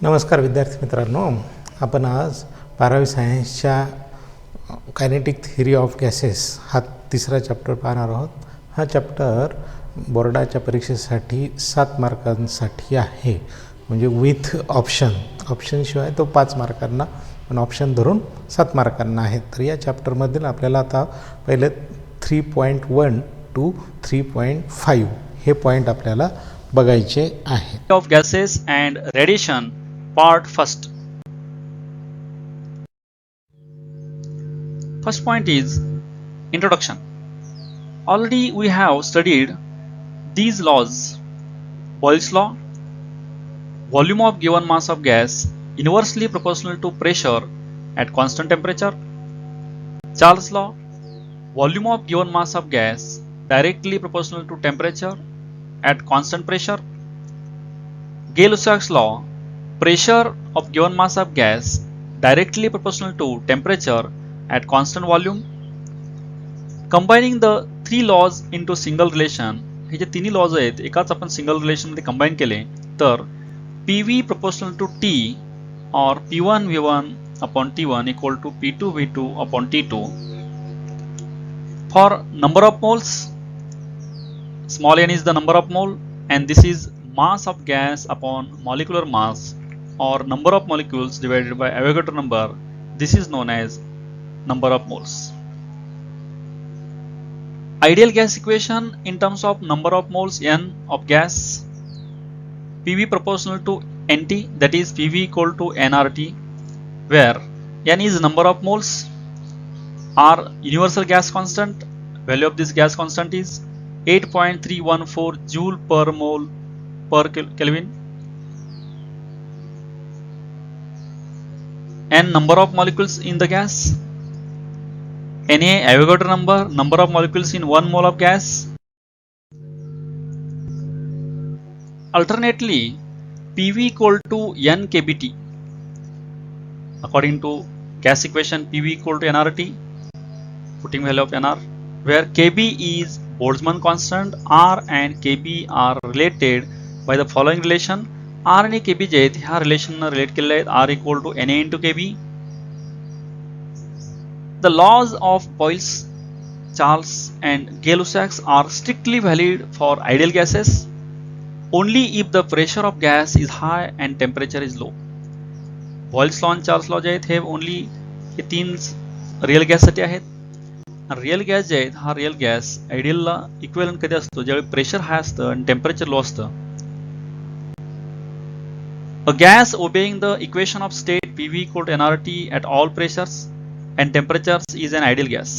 नमस्कार विद्यार्थी मित्रांनो, आपण आज 12वी सायन्सच्या कायनेटिक थिअरी ऑफ गॅसेस हा तिसरा चॅप्टर पाहणार आहोत. हा चॅप्टर बोर्डाच्या परीक्षेसाठी 7 मार्कांसाठी आहे, म्हणजे विथ ऑप्शनशिवाय तो 5 मार्कांना, पण ऑप्शन धरून 7 मार्कांना आहे. तर या चॅप्टरमधील आपल्याला आता पहिले 3.1 to 3.5 हे पॉईंट आपल्याला बघायचे आहेत. Of gases and radiation part first. First point is introduction. Already we have studied these laws. Boyle's law, volume of given mass of gas inversely proportional to pressure at constant temperature. Charles law, volume of given mass of gas directly proportional to temperature at constant pressure. Gay-Lussac's law, pressure of given mass of gas directly proportional to temperature at constant volume. Combining the three laws into single relation, हे जे तिन्ही lodge आहेत एकाच आपण single relation मध्ये combine केले तर PV proportional to T or P1 V1 upon T1 equal to P2 V2 upon T2. For number of moles, small n is the number of mole and this is mass of gas upon molecular mass or number of molecules divided by Avogadro number. This is known as number of moles. Ideal gas equation in terms of number of moles n of gas, PV proportional to NT, that is PV equal to nRT, where n is number of moles, R universal gas constant, value of this gas constant is 8.314 joule per mole per Kelvin. N number of molecules in the gas, Na Avogadro number of molecules in 1 mole of gas. Alternately, PV equal to N kBT according to gas equation, PV equal to nRT, putting value of nR, where kB is Boltzmann constant, R and kB are related by the following relation. R आणि kB जे आहेत ह्या relation relate केलेले आहेत, R equal to Na into kB. The laws of Boyle's, Charles and Gay-Lussac's are strictly valid for ideal gases only if the pressure of gas is high and temperature is low. Boyle's law and Charles law जे आहेत हे only हे 3 real gas साठी आहेत. Real gas जे आहेत हा real gas आयडियलला equivalent कधी असतो, ज्यावेळी प्रेशर हाय असतं आणि टेम्परेचर लो असतं. A gas obeying the equation of state PV equal to nRT at all pressures and temperatures is an ideal gas.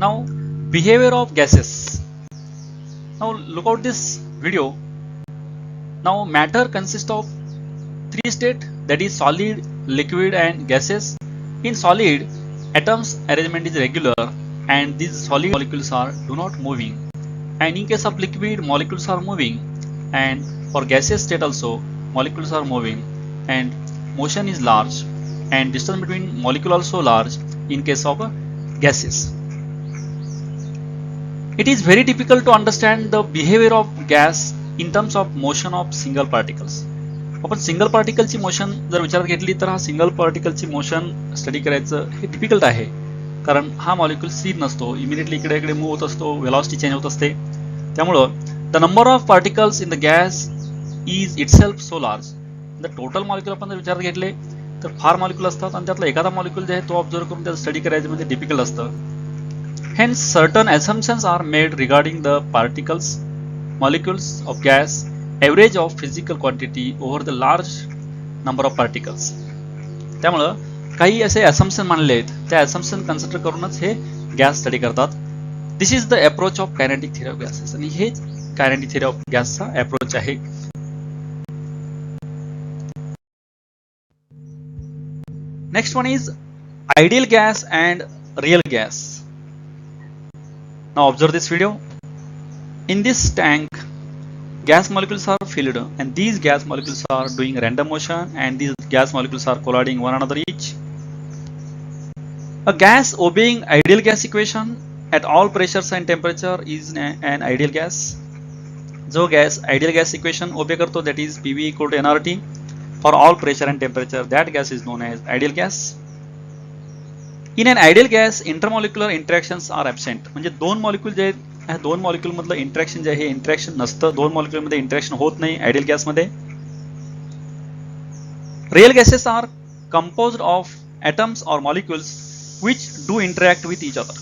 Now, behavior of gases. Now look out this video. Now matter consists of 3 states, that is solid, liquid and gases. In solid, atoms arrangement is regular and these solid molecules are do not moving. And in case of liquid, molecules are moving, and for gaseous state also molecules are moving and motion is large and distance between molecule also large in case of gases. It is very difficult to understand the behavior of gas in terms of motion of single particles. आपण single पार्टिकलची motion जर विचारात घेतली तर हा single पार्टिकलची motion study करायचं हे difficult आहे, कारण हा मॉलिक्यूल स्थिर नसतो, इमिडिएटली इकडे इकडे मूव्ह होत असतो, वेलॉसिटी चेंज होत असते. त्यामुळं the number of particles in the gas is itself so large. The total molecule आपण जर विचारात घेतले तर फार मॉलिक्यूल असतात आणि त्यातला एखादा मॉलिक्यूल जे आहे तो ऑब्झर्व करून त्याचा स्टडी करायचं म्हणजे डिफिकल्ट असतं. Hence certain assumptions are made regarding the particles molecules of gas, average of physical quantity over the large number of particles. त्यामुळं काही असे assumption मानले आहेत, त्या assumption कन्सिडर करूनच हे गॅस स्टडी करतात. This is the approach of kinetic theory of gases, आणि हे कायनेटिक थिअरी ऑफ गॅसचा अप्रोच आहे. Next one is ideal gas and real gas. Now observe this video. In this tank, gas molecules are filled and these gas molecules are doing random motion and these gas molecules are colliding one another each. A gas obeying ideal gas equation at all pressures and temperature is an ideal gas. जो gas ideal gas equation obey करतो that is PV equal to nRT for all pressure and temperature that gas is known as ideal gas. In an ideal gas intermolecular interactions are absent. म्हणजे दोन molecule जे आहेत ह्या दोन molecule मधलं interaction जे आहे हे इंटरॅक्शन नसतं. दोन मॉलिक्यूल मध्ये इंटरॅक्शन होत नाही आयडियल गॅसमध्ये. Real gases are composed of atoms or molecules which do interact with each other.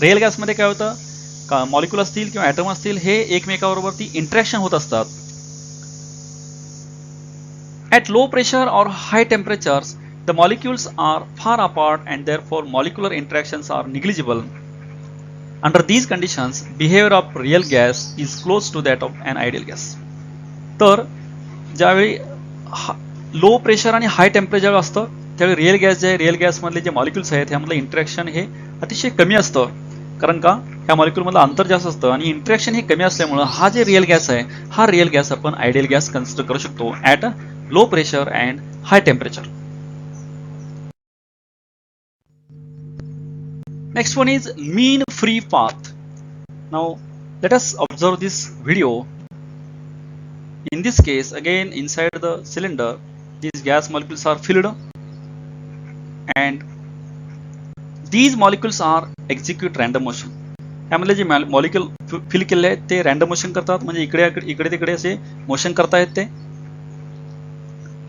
Real गॅसमध्ये काय होतं का मॉलिक्यूल असतील किंवा ॲटम असतील हे एकमेकाबरोबर इंटरॅक्शन होत असतात. At low pressure or high temperatures the molecules are far apart and therefore molecular interactions are negligible. Under these conditions behavior of real gas is close to that of an ideal gas. तर ज्यावेळी low pressure आणि high temperature असतं त्यावेळी real gas जे आहे real गॅसमधले जे molecules आहेत ह्यामधलं interaction हे अतिशय कमी असतं. कारण का ह्या मॉलिक्यूलमधलं अंतर जास्त असतं आणि इंटरॅक्शन हे कमी असल्यामुळं हा जे रिअल गॅस आहे हा रिअल गॅस आपण आयडियल गॅस कन्सिडर करू शकतो at low pressure and high temperature. Next one is mean free path. Now let us observe this video. In this case, again inside the cylinder, these gas molecules are filled, and these molecules are execute random motion. यामध्ये जे molecule fill केले आहेत ते random motion करतात म्हणजे इकडे तिकडे असे मोशन करतायत ते.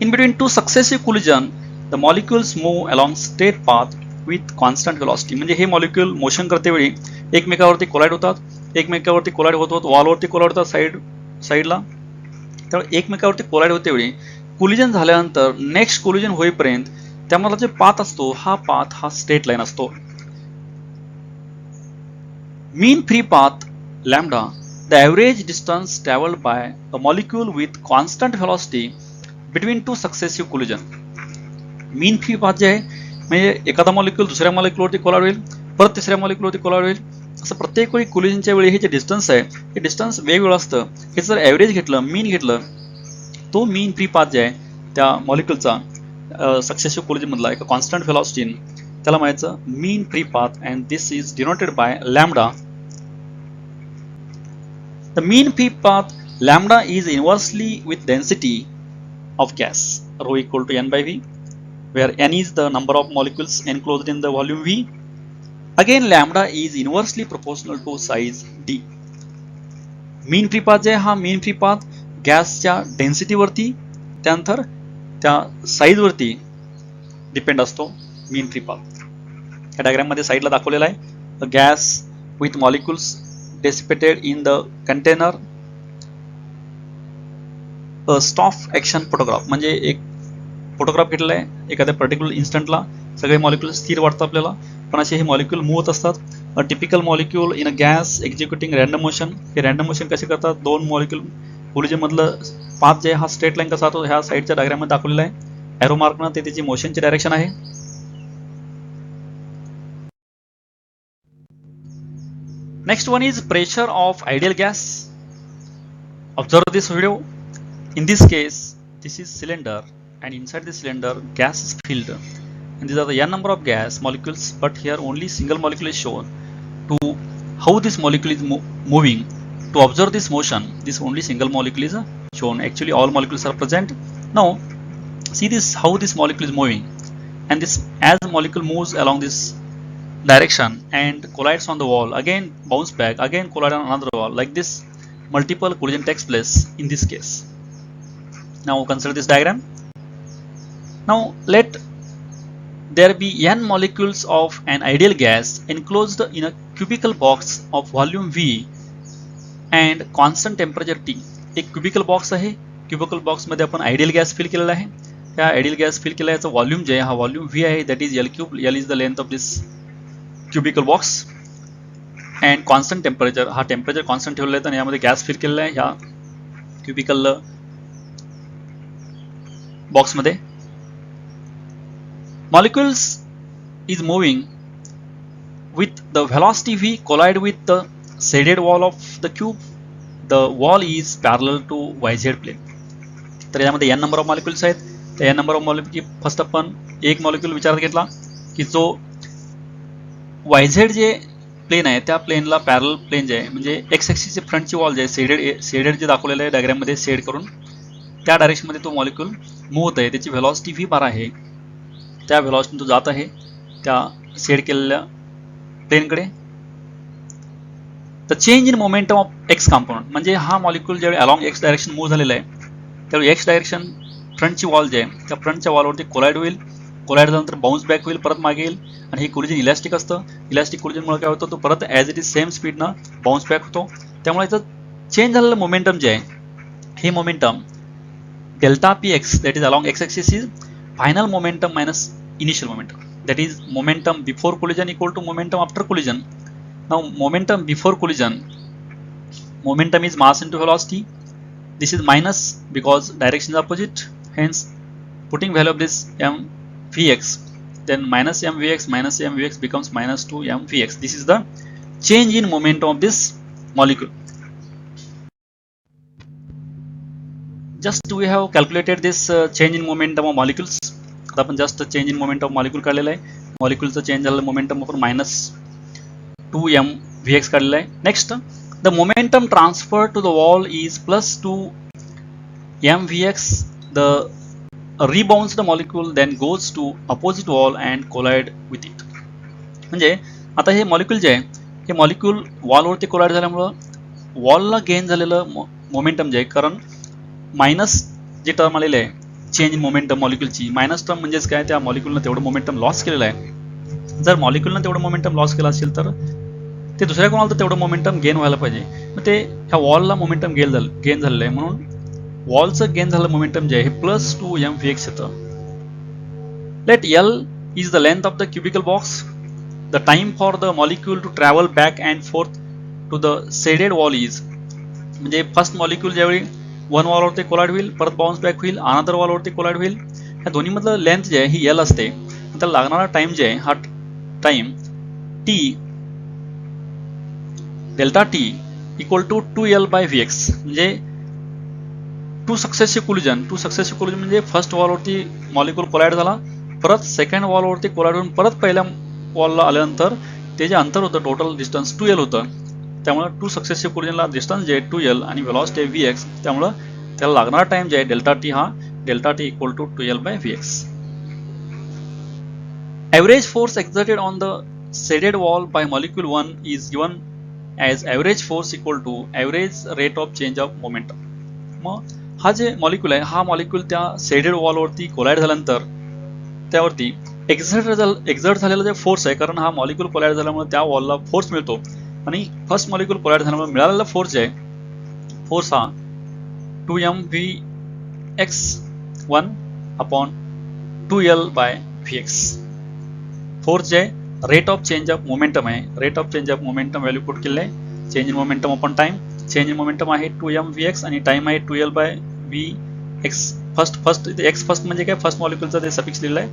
In between two successive collision, the molecules move along straight path with constant velocity. म्हणजे हे मॉलिक्यूल मोशन करते वेळी एकमेकावरती कोलाइड होतात, एकमेकावरती कोलाइड होतात, वॉलवरती कोलाइड होतात साईडला. त्यामुळे एकमेकावरती कोलाइड होते वेळी कोलिजन झाल्यानंतर नेक्स्ट कोलिजन होईपर्यंत त्यामधला जे पाथ असतो हा पाथ हा स्ट्रेट लाईन असतो. Mean free path lambda the average distance travelled by a molecule with constant velocity between two successive collision. Mean free path जे आहे म्हणजे एखादा मॉलिक्यूल दुसऱ्या मॉलिक्यूलवरती कोलाइड होईल, परत तिसऱ्या मॉलिक्यूलवरती कोलाइड होईल, असं प्रत्येक वेळी कोलिजनच्या वेळी हे जे डिस्टन्स आहे हे डिस्टन्स वेगवेगळं असतं. हे जर ॲव्हरेज घेतलं मीन घेतलं तो मीन फ्री पाथ जे आहे त्या मॉलिक्यूलचा सक्सेसिव्ह कोलिजनमधला एका कॉन्स्टंट व्हेलॉसिटी त्याला म्हणायचं mean free path and this is denoted by lambda. The mean free path lambda is inversely with density of gas rho equal to n/v where n is the number of molecules enclosed in the volume V. Again lambda is inversely proportional to size d. Mean free path जे आहे हा मीन free path गॅसच्या डेन्सिटीवरती त्यानंतर त्या साईजवरती depend असतो mean free path. या डायग्राममध्ये साईडला दाखवलेला आहे gas with molecules dissipated in the container staff action photograph. म्हणजे एक फोटोग्राफ घेतलेला आहे एखाद्या पर्टिक्युलर इन्स्टंटला सगळे मॉलिक्यूल स्थिर वाटतात आपल्याला पण असे हे मॉलिक्यूल मूव्ह होत असतात. A typical molecule in a gas executing random motion. हे रॅन्डम मोशन कसे करतात दोन मॉलिक्यूल कोलिजनमधलं पाथ जे हा स्ट्रेट लाईन कसा होतो ह्या साईडच्या डायग्राममध्ये दाखवलेला आहे. ॲरो मार्कनं ते त्याची मोशनची डायरेक्शन आहे. Next one is pressure of ideal gas. Observe this video. In this case this is cylinder and inside the cylinder gas is filled and these are the n number of gas molecules but here only single molecule is shown. To how this molecule is moving, to observe this motion this only single molecule is shown. Actually all molecules are present. Now see this how this molecule is moving and this as the molecule moves along this direction and collides on the wall, again bounce back, again collide on another wall, like this multiple collision takes place in this case. Now consider this diagram. Now let there be n molecules of an ideal gas enclosed in a cubical box of volume V and constant temperature T. एक cubical box आहे. Cubical box मध्ये आपण ideal gas fill केलेला आहे. त्या ideal gas fill केला याचा volume जे आहे हा व्हॉल्यूम V आहे that is L3. L is the length of this cubical box and constant temperature. हा टेम्परेचर कॉन्स्टंट ठेवलेला आहे आणि यामध्ये गॅस फिल केलेला आहे ह्या क्युबिकल बॉक्समध्ये. Molecules is moving with the velocity V collide with the shaded wall of the cube. The wall is parallel to YZ plane. तर यामध्ये n नंबर ऑफ मॉलिक्युल्स आहेत. त्या n number of molecule first आपण एक molecule विचारात घेतला की जो YZ जे प्लेन आहे त्या प्लेनला पॅरल प्लेन जे आहे म्हणजे एक्स ॲक्सिसचे फ्रंटची वॉल जे आहे शेडेड जे दाखवलेलं आहे डायग्राममध्ये शेड करून त्या डायरेक्शनमध्ये तो मॉलिक्यूल मूव्ह होत आहे. त्याची व्हेलॉसिटी व्ही बार आहे. त्या व्हेलॉसिटीने तो जात आहे त्या शेड केलेल्या प्लेनकडे. The change in momentum of X component म्हणजे हा मॉलिक्यूल ज्यावेळी अलॉंग एक्स डायरेक्शन मूव्ह झालेला आहे त्यावेळी एक्स डायरेक्शन फ्रंटची वॉल जे आहे त्या फ्रंटच्या वॉलवरती कोलाइड होईल. कोलाइड झाल्यानंतर बाउन्स बॅक होईल, परत मागे येईल आणि हे कोलिजन इलॅस्टिक असतं. इलॅस्टिक कोलिजनमुळे काय होतं तो परत ॲज इट इज सेम स्पीडनं बाउन्स बॅक होतो. त्यामुळे याचं चेंज झालेलं मोमेंटम जे आहे हे momentum delta P X that is along X axis is final momentum minus initial momentum that is momentum before collision equal to momentum after collision. Now momentum before collision, momentum is mass into velocity. This is minus because direction is opposite. Hence, putting value of this m vx, then minus m vx becomes minus 2 m vx. This is the change in momentum of this molecule. Just we have calculated this change in momentum of molecules. आता आपण just change in momentum of molecule काढलेला आहे. Moleculeचं change झालेलं momentum आपण minus 2m vx काढलेला आहे. Next the momentum transfer to the wall is plus 2m vx. The rebounded molecule then goes to opposite wall and collide with it. म्हणजे आता हे molecule जे आहे हे मॉलिक्यूल वॉलवरती कोलाइड झाल्यामुळं वॉलला गेन झालेलं मोमेंटम जे आहे कारण मायनस जे टर्म आलेलं आहे चेंज इन मोमेंटम मॉलिक्यूलची मायनस टर्म म्हणजेच काय त्या मॉलिक्यूलनं तेवढं मोमेंटम लॉस केलेलं आहे. जर मॉलिक्यूलनं तेवढं मोमेंटम लॉस केलं असेल तर ते दुसऱ्या कोणाला तर तेवढं मोमेंटम गेन व्हायला पाहिजे. मग ते ह्या वॉलला मोमेंटम गेन झालेलं आहे म्हणून वॉलचं गेन झालं मोमेंटम जे आहे हे प्लस 2m vx येतं. Let L is the length of the cubical box. The time for the molecule to travel back and forth to the shaded wall is म्हणजे first molecule ज्यावेळी one वॉलवरती collide होईल परत bounce back होईल another वॉलवरती collide होईल ह्या दोन्हीमधलं length जे आहे ही L असते. त्याला लागणारा टाइम जे आहे हा time t delta T equal to 2l by vx म्हणजे टू सक्सेसिव्ह कोलिजन म्हणजे फर्स्ट वॉलवरती मॉलिक्यूल कोलाइड झाला परत सेकंड वॉलवरती कोलाइड होऊन परत पहिल्या वॉलला आल्यानंतर ते जे अंतर होतं टोटल डिस्टन्स 2l होतं. त्यामुळे टू सक्सेसिव्ह कोलिजनला डिस्टन्स जे आहे 2l आणि व्हेलॉसिटी आहे vx त्यामुळं त्याला लागणारा टाइम जे आहे डेल्टा टी हा delta T equal to 2l by vx. Average force exerted on the shaded wall by molecule 1 is given as average force equal to average rate of change of momentum. मग हा जे molecule आहे हा molecule त्या shaded वॉलवरती collide झाल्यानंतर त्यावरती exert झालेला जे फोर्स आहे कारण हा मॉलिक्यूल कोलाइड झाल्यामुळे त्या वॉलला फोर्स मिळतो आणि फर्स्ट मॉलिक्यूल कोलाइड झाल्यामुळे मिळालेला फोर्स जे आहे फोर्स हा 2m vx1 upon 2l by vx. Force जे rate of change of momentum आहे rate of change of momentum value put केलेलं आहे. Change in momentum upon time change in momentum आहे 2m vx आणि time आहे 2l by vx. First X first म्हणजे काय first मॉलिक्यूलचा ते सफिक्स लिहिलेला आहे.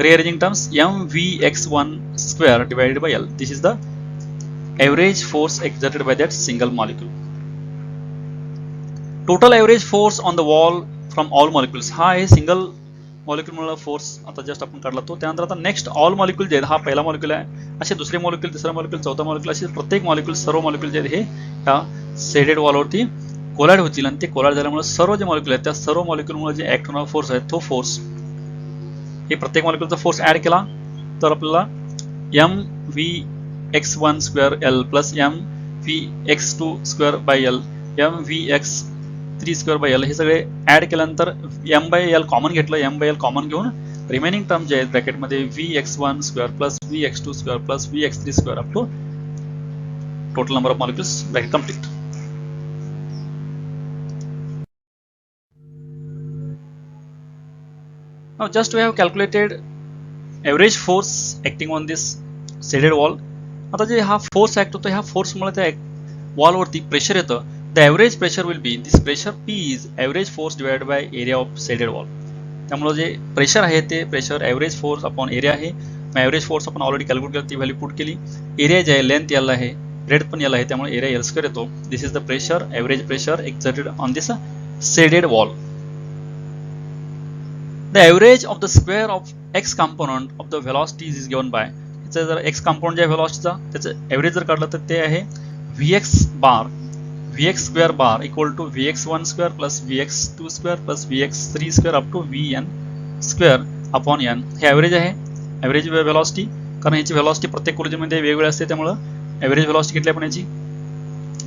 Rearranging terms m vx1 square divided by l. This is the average force exerted by that single molecule. Total average force on the wall from all molecules हा आहे single molecule force आता just आपण काढला तो. त्यानंतर आता next all molecule जे आहेत हा पहिला मॉलिक्यूल आहे असे दुसरे मॉलिक्यूल तिसरा मॉलिक्यूल चौथा मॉलिक्यूल असे प्रत्येक मॉलिक्यूल सर्व मॉलिक्यूल जे आहेत हे ह्या शेडेड वॉलवरती कोलाइड होतील आणि ते कोलाइड झाल्यामुळे सर्व जे मॉलिक्यूल आहेत त्या सर्व मॉलिक्यूलमुळे जे ऍक्ट होणारा फोर्स आहे तो फोर्स हे प्रत्येक मॉलिक्यूलचा फोर्स ऍड केला तर आपल्याला m vx1 square l plus m vx2 square by l m vx3 square by l हे सगळे ऍड केल्यानंतर m बाय l कॉमन घेतलं m बाय l कॉमन घेऊन रिमेनिंग टर्म जे आहेत ब्रॅकेटमध्ये vx1 square plus vx2 square plus vx3 square up to total number of molecules bracket complete. Now just we have calculated average force acting on this shaded wall. आता जे हा force act होतो ह्या फोर्समुळे त्या वॉलवरती प्रेशर येतं. The average pressure will be this pressure P is average force divided by area of shaded wall. त्यामुळे जे प्रेशर आहे ते pressure average force upon area आहे. मग एव्हरेज फोर्स आपण ऑलरेडी कॅल्क्युलेट केली ती व्हॅल्यू पुट केली. एरिया जे आहे लेंथ L आहे रेड पण L आहे त्यामुळे एरिया L स्क्वेअर येतो. This is the pressure average pressure exerted on this shaded wall. The average of the square of x component of the velocities is given by त्याचं जर x compound जे आहे व्हेलॉसिटीचा त्याचं average जर काढलं तर ते आहे Vx bar Vx square bar equal to Vx1 square plus Vx2 square plus Vx3 square up to Vn square upon n हे ॲव्हरेज आहे ॲव्हरेज व्हेलॉसिटी कारण याची व्हेलॉसिटी प्रत्येक कोलिजनमध्ये वेगवेगळी असते त्यामुळं ॲव्हरेज व्हेलॉसिटी घेतली आपण याची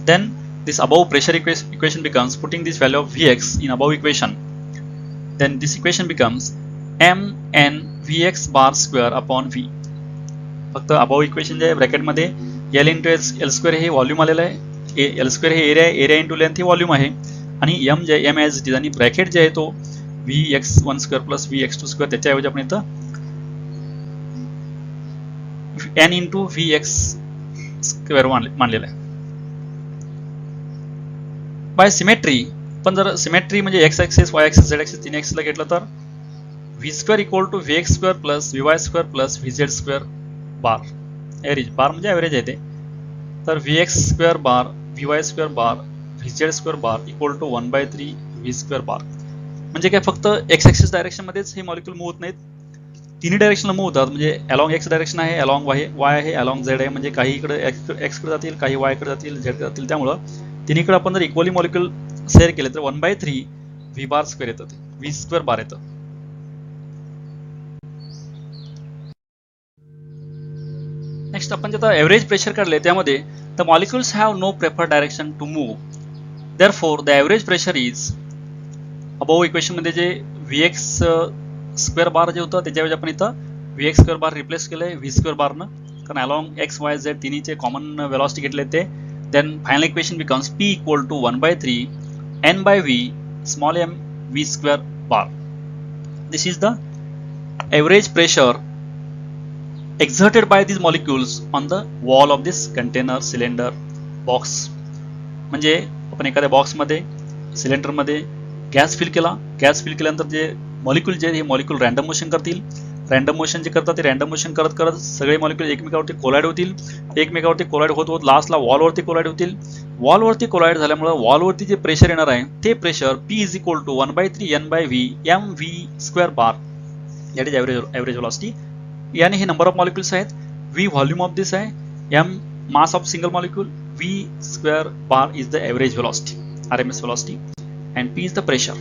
then this above pressure equation becomes putting this value of Vx in above equation then this equation becomes mn Vx bar square upon V फक्त above equation जे आहे ब्रॅकेट मध्ये L into L square हे volume आलेलं आहे L square हे area आहे area into length हे व्हॉल्यूम आहे आणि m जे m as it is आणि ब्रॅकेट जे आहे तो Vx1 square plus Vx2 square त्याच्याऐवजी आपण इथं n into Vx स्क्वेअर मानलेला आहे बाय सिमेट्री पण जर सिमेट्री म्हणजे x axis y axis z axis तीन ॲक्सिसला घेतलं तर v square equal to vx square plus vy square plus vz square bar average bar म्हणजे ॲव्हरेज आहे ते तर vx square bar vy square bar vz square bar equal to 1/3 v square bar म्हणजे काय फक्त x ॲक्सिस डायरेक्शन मध्येच हे molecule move होत नाहीत तिन्ही डायरेक्शनला मूव्ह होतात म्हणजे अलॉंग x डायरेक्शन आहे अलॉंग y आहे अलॉंग z आहे म्हणजे काही इकडे x कडे जातील काही y कडे जातील z कडे जातील त्यामुळं तिन्हीकडे आपण जर इक्वली मॉलिक्यूल शेअर केले तर 1/3 v बार स्क्वेअर येतं ते v स्क्वेअर बार येतं नेक्स्ट आपण जेव्हा एव्हरेज प्रेशर काढले त्यामध्ये the molecules have no preferred direction to move therefore the average pressure is above equation मध्ये जे Vx स्क्वेअर बार जे होतं त्याच्याऐवजी आपण इथं Vx स्क्वेअर बार रिप्लेस केलंय v स्क्वेअर बारनं कारण अलॉंग x y z तिन्हीचे कॉमन वेलॉसिटी घेतले ते then final equation becomes p equal to 1/3 n by v small m v square bar this is the average pressure exerted by these molecules on the wall of this container cylinder box म्हणजे आपण एखाद्या box मध्ये cylinder मध्ये gas fill केल्यानंतर जे molecule जे हे molecule random motion करतील रॅन्डम मोशन जे करतात ते रॅन्डम मोशन करत करत सगळे मॉलिक्यूल एकमेकावरती कोलाइड होतील एकमेकावरती कोलाइड होत होत लास्टला वॉलवरती कोलाइड होतील वॉलवरती कोलाइड झाल्यामुळे वॉलवरती जे प्रेशर येणार आहे ते pressure P is equal to 1/3 n by v m v square bar that is average velocity याने हे नंबर ऑफ मॉलिक्यूल्स आहेत v व्हॉल्यूम ऑफ दिस आहे m mass of single molecule v square bar is the average velocity RMS velocity and P is the pressure